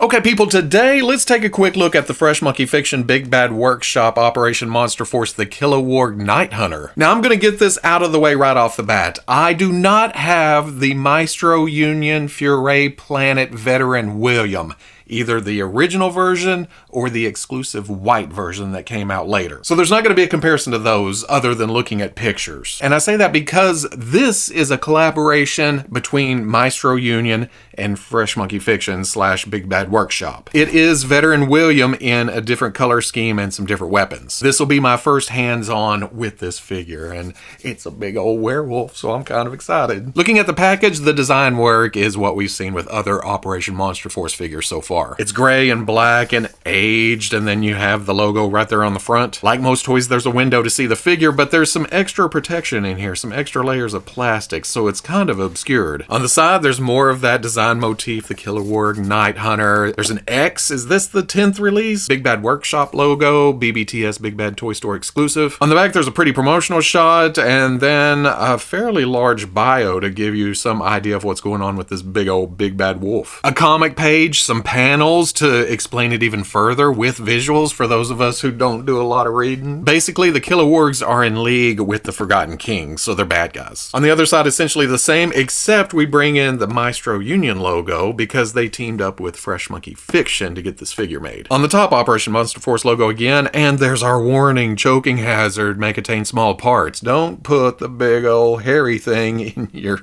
Okay, people, today let's take a quick look at the Fresh Monkey Fiction Big Bad Workshop Operation Monster Force the Kiloworg Night Hunter. Now, I'm going to get this out of the way right off the bat. I do not have the Maestro Union Furet Planet Veteran William, either the original version or the exclusive white version that came out later. So there's not going to be a comparison to those other than looking at pictures. And I say that because this is a collaboration between Maestro Union and Fresh Monkey Fiction / Big Bad Workshop. It is Veteran William in a different color scheme and some different weapons. This will be my first hands-on with this figure, and it's a big old werewolf, so I'm kind of excited. Looking at the package, the design work is what we've seen with other Operation Monster Force figures so far. It's gray and black and aged, and then you have the logo right there on the front. Like most toys, there's a window to see the figure, but there's some extra protection in here, some extra layers of plastic, so it's kind of obscured. On the side, there's more of that design motif, the Kiloworg Night Hunter. There's an X. Is this the 10th release? Big Bad Workshop logo, BBTS Big Bad Toy Store exclusive. On the back, there's a pretty promotional shot, and then a fairly large bio to give you some idea of what's going on with this big old Big Bad Wolf. A comic page, some panels to explain it even further with visuals for those of us who don't do a lot of reading. Basically, the Kiloworgs are in league with the Forgotten Kings, so they're bad guys. On the other side, essentially the same, except we bring in the Maestro Union logo because they teamed up with Fresh Monkey Fiction to get this figure made. On the top, Operation Monster Force logo again, and there's our warning, choking hazard, may contain small parts. Don't put the big old hairy thing in your...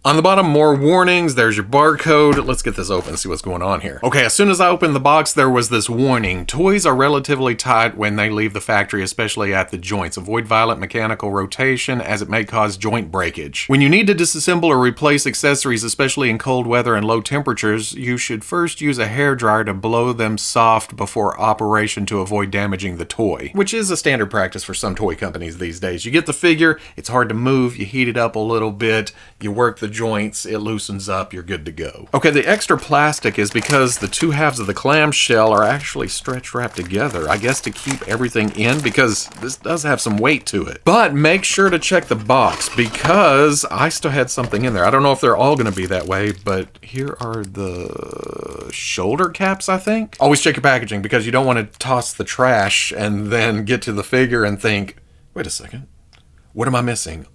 On the bottom, more warnings. There's your barcode. Let's get this open and see what's going on here. Okay, as soon as I opened the box, there was this warning. Toys are relatively tight when they leave the factory, especially at the joints. Avoid violent mechanical rotation as it may cause joint breakage. When you need to disassemble or replace accessories, especially in cold weather and low temperatures, you should first use a hairdryer to blow them soft before operation to avoid damaging the toy, which is a standard practice for some toy companies these days. You get the figure, it's hard to move, you heat it up a little bit, you work the joints, it loosens up, you're good to go. Okay, the extra plastic is because the two halves of the clamshell are actually stretch wrapped together, I guess to keep everything in, because this does have some weight to it. But make sure to check the box because I still had something in there. I don't know if they're all going to be that way, but here are the shoulder caps, I think. Always check your packaging because you don't want to toss the trash and then get to the figure and think, wait a second, what am I missing?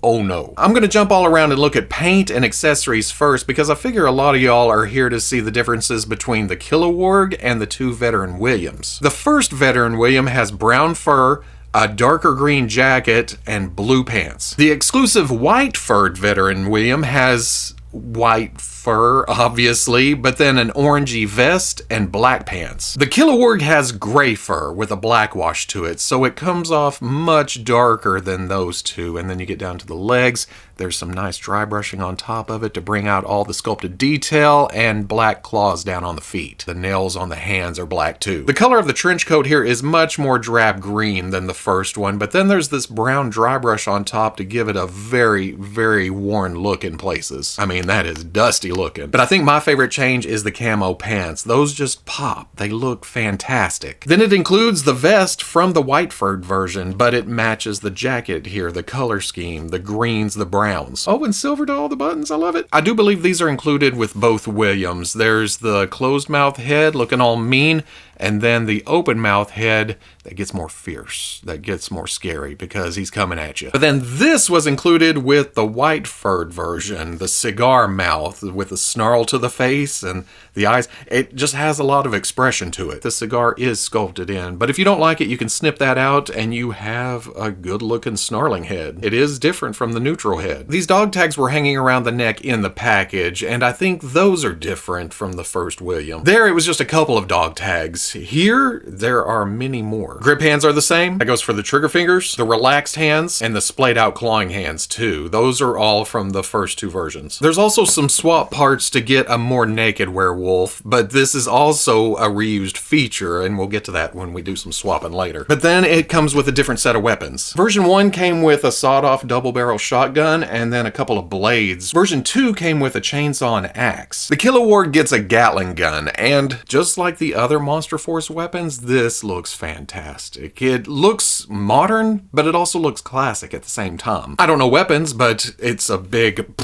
Oh no. I'm going to jump all around and look at paint and accessories first because I figure a lot of y'all are here to see the differences between the Kiloworg and the two Veteran Williams. The first Veteran William has brown fur, a darker green jacket, and blue pants. The exclusive white furred Veteran William has white fur, obviously, but then an orangey vest and black pants. The Kiloworg has gray fur with a black wash to it, so it comes off much darker than those two. And then you get down to the legs, there's some nice dry brushing on top of it to bring out all the sculpted detail, and black claws down on the feet. The nails on the hands are black too. The color of the trench coat here is much more drab green than the first one, but then there's this brown dry brush on top to give it a very, very worn look in places. I mean, that is dusty looking. But I think my favorite change is the camo pants. Those just pop. They look fantastic. Then it includes the vest from the white furred version, but it matches the jacket here, the color scheme, the greens, the browns. Oh, and silver to all the buttons. I love it. I do believe these are included with both Williams. There's the closed mouth head looking all mean, and then the open mouth head that gets more fierce, that gets more scary because he's coming at you. But then this was included with the white furred version, the cigar mouth with the snarl to the face and the eyes. It just has a lot of expression to it. The cigar is sculpted in, but if you don't like it, you can snip that out and you have a good looking snarling head. It is different from the neutral head. These dog tags were hanging around the neck in the package, and I think those are different from the first William. There, it was just a couple of dog tags. Here, there are many more. Grip hands are the same. That goes for the trigger fingers, the relaxed hands, and the splayed out clawing hands too. Those are all from the first two versions. There's also some swap parts to get a more naked werewolf, but this is also a reused feature, and we'll get to that when we do some swapping later. But then it comes with a different set of weapons. Version 1 came with a sawed-off double-barrel shotgun and then a couple of blades. Version 2 came with a chainsaw and axe. The Kiloworg gets a Gatling gun, and just like the other Monster Force weapons, this looks fantastic. It looks modern, but it also looks classic at the same time. I don't know weapons, but it's a big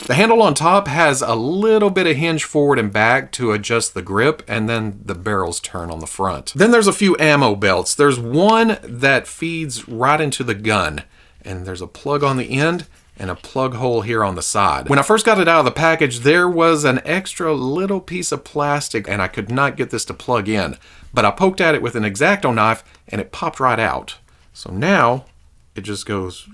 The handle on top has a little bit of hinge forward and back to adjust the grip, and then the barrels turn on the front. Then there's a few ammo belts. There's one that feeds right into the gun, and there's a plug on the end and a plug hole here on the side. When I first got it out of the package, there was an extra little piece of plastic and I could not get this to plug in, but I poked at it with an X-Acto knife and it popped right out. So now it just goes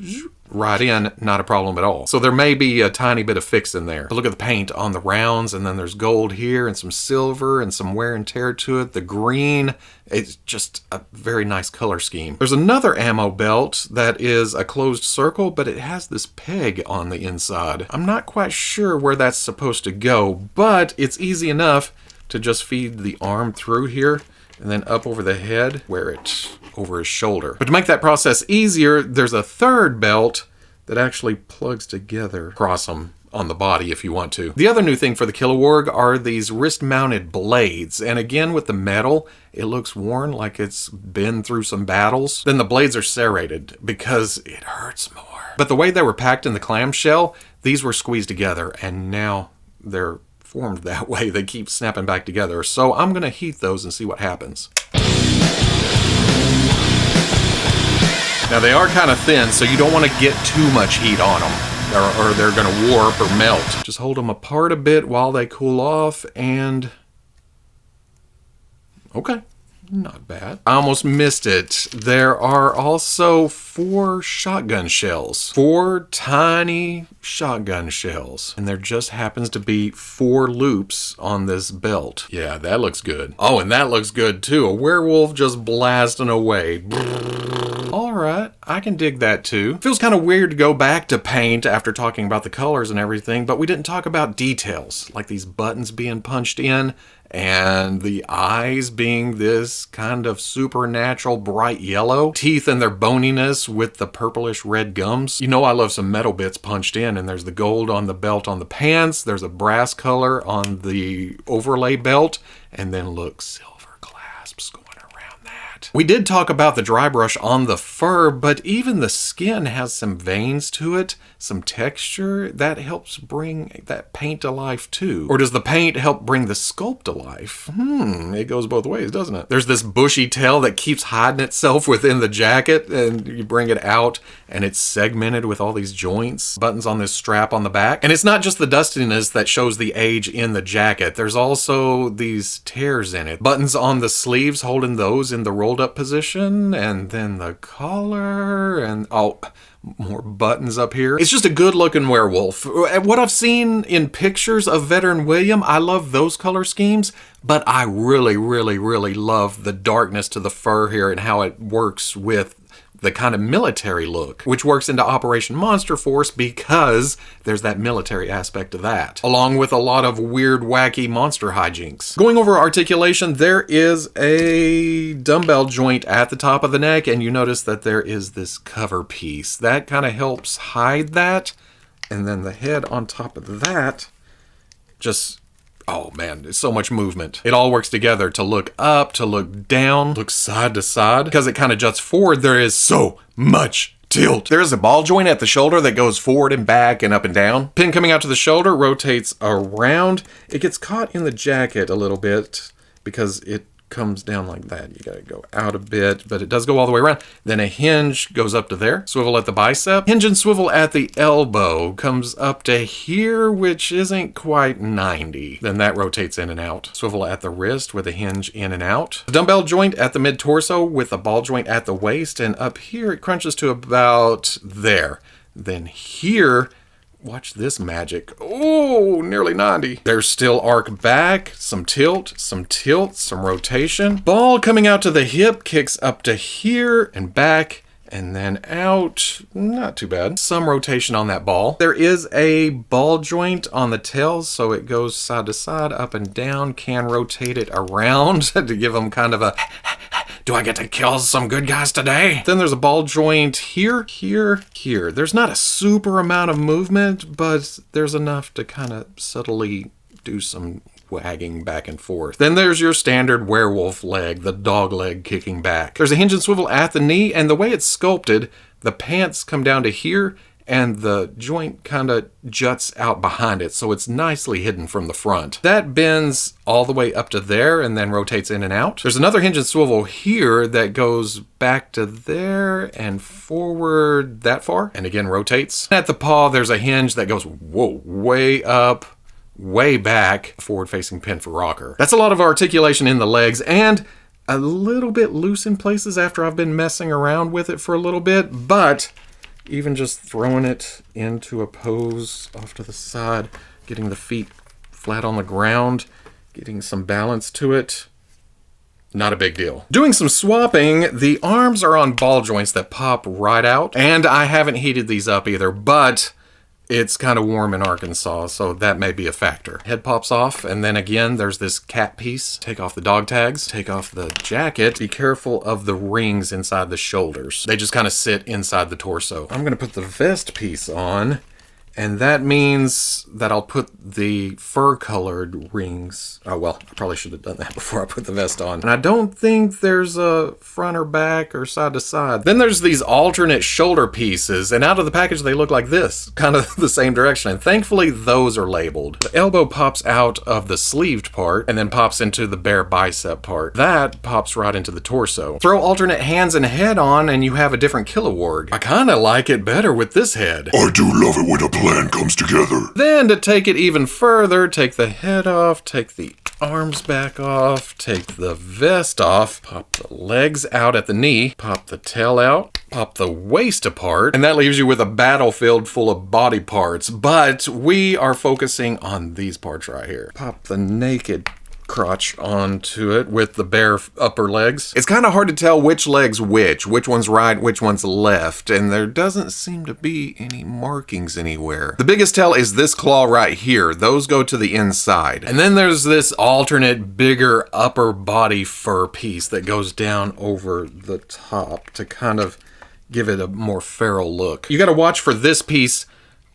right in, not a problem at all. So there may be a tiny bit of fix in there. But look at the paint on the rounds, and then there's gold here and some silver and some wear and tear to it. The green, it's just a very nice color scheme. There's another ammo belt that is a closed circle, but it has this peg on the inside. I'm not quite sure where that's supposed to go, but it's easy enough to just feed the arm through here and then up over the head, wear it over his shoulder. But to make that process easier, there's a third belt that actually plugs together across them on the body if you want to. The other new thing for the Kiloworg are these wrist-mounted blades. And again, with the metal, it looks worn like it's been through some battles. Then the blades are serrated because it hurts more. But the way they were packed in the clamshell, these were squeezed together, and now they're formed that way. They keep snapping back together. So I'm gonna heat those and see what happens. Now they are kind of thin, so you don't want to get too much heat on them, or they're gonna warp or melt. Just hold them apart a bit while they cool off, and okay. Not bad. I almost missed it. There are also 4 shotgun shells. 4 tiny shotgun shells. And there just happens to be 4 loops on this belt. Yeah, that looks good. Oh, and that looks good too. A werewolf just blasting away. Alright, I can dig that too. Feels kind of weird to go back to paint after talking about the colors and everything, but we didn't talk about details, like these buttons being punched in, and the eyes being this kind of supernatural bright yellow, teeth and their boniness with the purplish red gums. You know I love some metal bits punched in, and there's the gold on the belt on the pants, there's a brass color on the overlay belt, and then look, silver clasps going around that. We did talk about the dry brush on the fur, but even the skin has some veins to it, some texture that helps bring that paint to life too. Or does the paint help bring the sculpt to life? It goes both ways, doesn't it? There's this bushy tail that keeps hiding itself within the jacket, and you bring it out and it's segmented with all these joints, buttons on this strap on the back. And it's not just the dustiness that shows the age in the jacket. There's also these tears in it. Buttons on the sleeves, holding those in the rolled up position, and then the collar, and oh, more buttons up here. It's just a good looking werewolf. What I've seen in pictures of Veteran William, I love those color schemes, but I really, really, really love the darkness to the fur here and how it works with the kind of military look, which works into Operation Monster Force because there's that military aspect of that, along with a lot of weird, wacky monster hijinks. Going over articulation, there is a dumbbell joint at the top of the neck, and you notice that there is this cover piece. That kind of helps hide that, and then the head on top of that just... oh man, there's so much movement. It all works together to look up, to look down, look side to side. Because it kind of juts forward, there is so much tilt. There is a ball joint at the shoulder that goes forward and back and up and down. Pin coming out to the shoulder rotates around. It gets caught in the jacket a little bit because it comes down like that. You gotta go out a bit, but it does go all the way around. Then a hinge goes up to there. Swivel at the bicep. Hinge and swivel at the elbow comes up to here, which isn't quite 90. Then that rotates in and out. Swivel at the wrist with a hinge in and out. The dumbbell joint at the mid-torso with a ball joint at the waist, and up here it crunches to about there. Then here, watch this magic. Oh, nearly 90. There's still arc back, some tilt, some rotation. Ball coming out to the hip kicks up to here and back and then out. Not too bad. Some rotation on that ball. There is a ball joint on the tail, so it goes side to side, up and down. Can rotate it around to give them kind of a... do I get to kill some good guys today? Then there's a ball joint here, here, here. There's not a super amount of movement, but there's enough to kind of subtly do some wagging back and forth. Then there's your standard werewolf leg, the dog leg kicking back. There's a hinge and swivel at the knee, and the way it's sculpted, the pants come down to here, and the joint kind of juts out behind it, so it's nicely hidden from the front. That bends all the way up to there and then rotates in and out. There's another hinge and swivel here that goes back to there and forward that far, and again rotates. At the paw, there's a hinge that goes, whoa, way up, way back, forward-facing pin for rocker. That's a lot of articulation in the legs, and a little bit loose in places after I've been messing around with it for a little bit, but even just throwing it into a pose off to the side, getting the feet flat on the ground, getting some balance to it, not a big deal. Doing some swapping, the arms are on ball joints that pop right out, and I haven't heated these up either, but it's kind of warm in Arkansas, so that may be a factor. Head pops off, and then again, there's this cap piece. Take off the dog tags, take off the jacket. Be careful of the rings inside the shoulders. They just kind of sit inside the torso. I'm gonna put the vest piece on, and that means that I'll put the fur-colored rings. Oh, well, I probably should have done that before I put the vest on. And I don't think there's a front or back or side to side. Then there's these alternate shoulder pieces, and out of the package they look like this, kind of the same direction, and thankfully those are labeled. The elbow pops out of the sleeved part and then pops into the bare bicep part. That pops right into the torso. Throw alternate hands and head on and you have a different Kiloworg. I kind of like it better with this head. I do love it when a plan comes together. Then to take it even further, take the head off, take the arms back off, take the vest off, pop the legs out at the knee, pop the tail out, pop the waist apart, and that leaves you with a battlefield full of body parts. But we are focusing on these parts right here. Pop the naked crotch onto it with the bare upper legs. It's kind of hard to tell which leg's which one's right, which one's left, and there doesn't seem to be any markings anywhere. The biggest tell is this claw right here. Those go to the inside. And then there's this alternate bigger upper body fur piece that goes down over the top to kind of give it a more feral look. You got to watch for this piece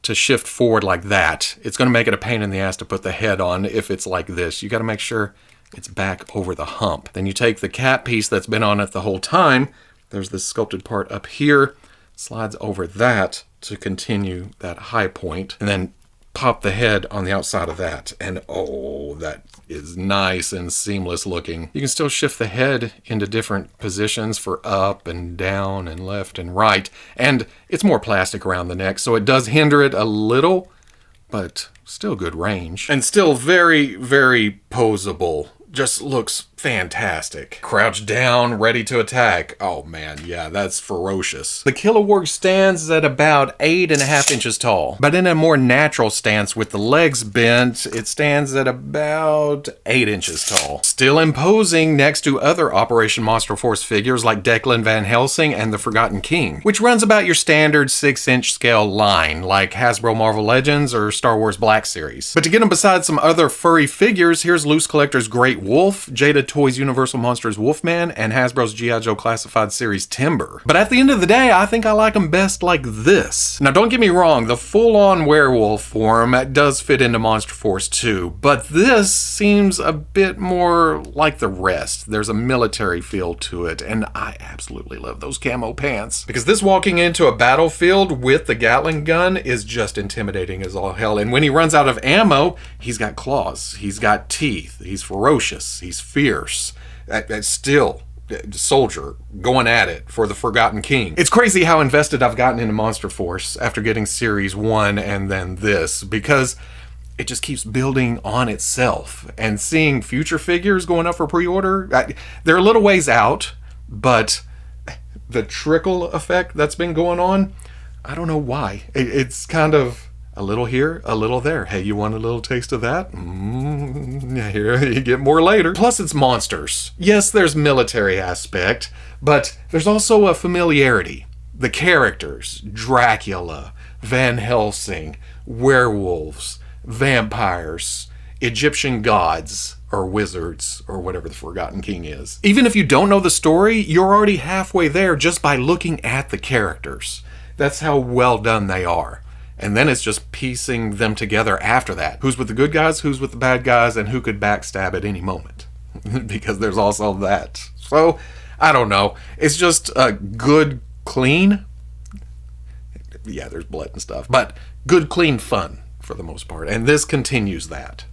to shift forward like that. It's going to make it a pain in the ass to put the head on if it's like this. You got to make sure it's back over the hump. Then you take the cap piece that's been on it the whole time. There's this sculpted part up here. Slides over that to continue that high point. And then pop the head on the outside of that. And oh, that is nice and seamless looking. You can still shift the head into different positions for up and down and left and right. And it's more plastic around the neck, so it does hinder it a little, but still good range. And still very, very posable. Just looks fantastic. Crouch down, ready to attack. Oh man, yeah, that's ferocious. The Kiloworg stands at about 8.5 inches tall, but in a more natural stance with the legs bent, it stands at about 8 inches tall. Still imposing next to other Operation Monster Force figures like Declan Van Helsing and the Forgotten King, which runs about your standard 6-inch scale line like Hasbro Marvel Legends or Star Wars Black Series. But to get them beside some other furry figures, here's Loose Collector's Great Wolf, Jada Toys Universal Monsters Wolfman, and Hasbro's G.I. Joe Classified Series Timber. But at the end of the day, I think I like them best like this. Now don't get me wrong, the full-on werewolf form does fit into Monster Force 2, but this seems a bit more like the rest. There's a military feel to it, and I absolutely love those camo pants. Because this walking into a battlefield with the Gatling gun is just intimidating as all hell, and when he runs out of ammo, he's got claws, he's got teeth, he's ferocious, he's fierce. That's still a soldier going at it for the Forgotten King. It's crazy how invested I've gotten into Monster Force after getting Series 1 and then this, because it just keeps building on itself. And seeing future figures going up for pre-order, they're a little ways out, but the trickle effect that's been going on, I don't know why. It's kind of a little here, a little there. Hey, you want a little taste of that? Here, you get more later. Plus, it's monsters. Yes, there's military aspect, but there's also a familiarity. The characters, Dracula, Van Helsing, werewolves, vampires, Egyptian gods, or wizards, or whatever the Forgotten King is. Even if you don't know the story, you're already halfway there just by looking at the characters. That's how well done they are. And then it's just piecing them together after that. Who's with the good guys, who's with the bad guys, and who could backstab at any moment. Because there's also that. So, I don't know. It's just a good, clean, yeah, there's blood and stuff, but good, clean fun for the most part. And this continues that.